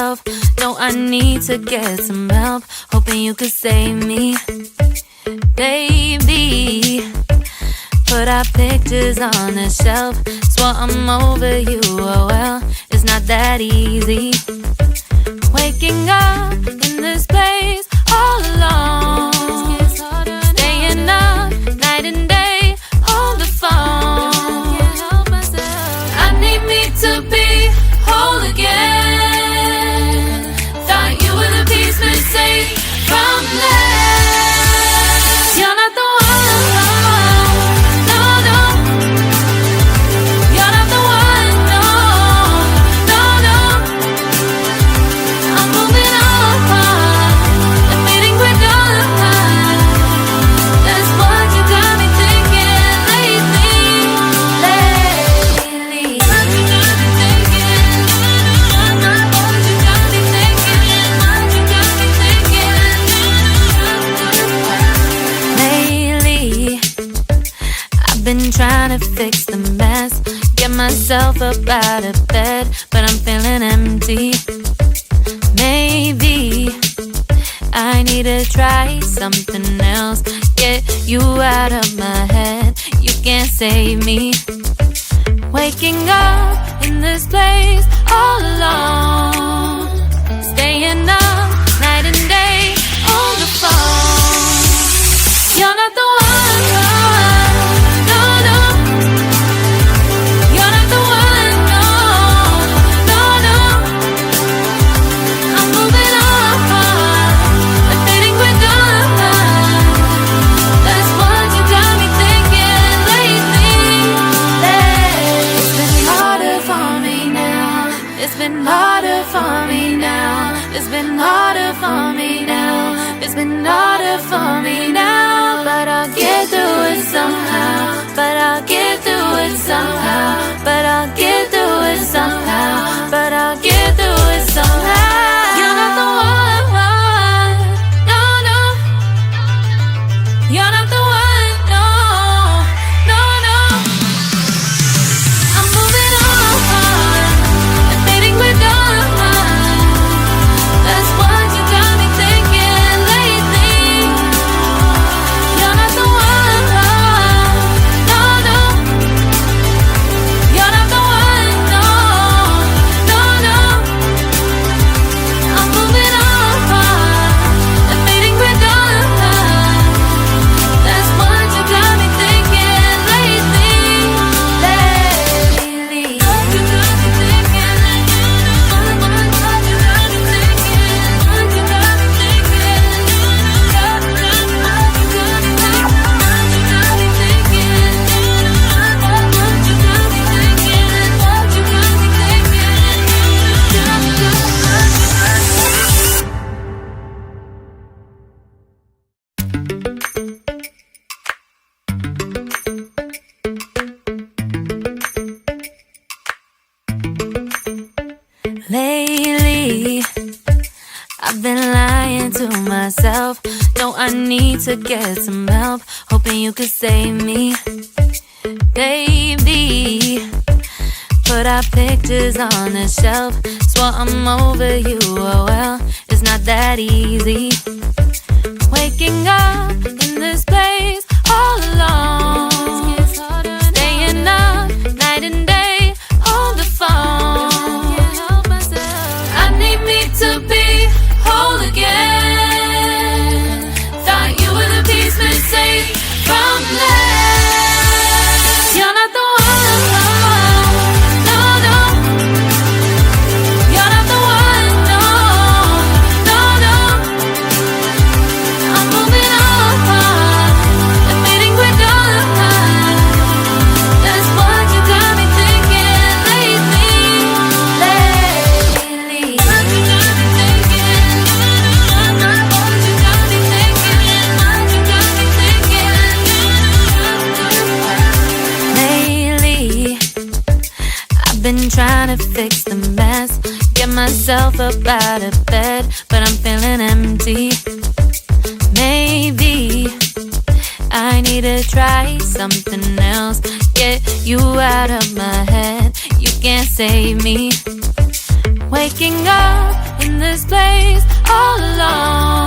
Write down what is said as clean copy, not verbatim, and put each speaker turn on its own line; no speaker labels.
myself. Don't I need to get some help? Hoping you could save me, baby. Put our pictures on the shelf. Swore I'm over you, oh well, it's not that easy. Waking up in this place all alone, staying up night and day on the phone. I need me to be whole again. Thought you were the piece missing from last. You're not the one. Been trying to fix the mess, get myself up out of bed, but I'm feeling empty. Maybe I need to try something else. Get you out of my head, you can't save me. Waking up in this place all alone, staying up night and day on the phone. You're not the one. It's been harder for me now. It's been harder for me now. It's been harder for me now. But I'll get through it somehow. But I'll get through it somehow. But I'll get through it somehow. But I'll get through it somehow. You're not the one. No, no. You're not the one. No, no, no. I'm moving on. That's what you got me thinking lately. You're not the one. No, no. You're not the one. No, no, no. I'm moving on and fading quick on. That's what you got me thinking lately. Lately, I've been lying to myself. Don't I need to get some help? Hoping you could save me, baby. Put our pictures on the shelf. Swore I'm over you, oh well, it's not that easy. Waking up in this place all alone, staying up night and day on the phone. To be whole again. Thought you were the piece missing from last. You're not the one. No, no. You're not the one. No, no, no. I'm moving on and fading quick on. That's what you got me thinking lately. Been trying to fix the mess, get myself up out of bed, but I'm feeling empty. Maybe I need to try something else. Get you out of my head, you can't save me. Waking up in this place all alone.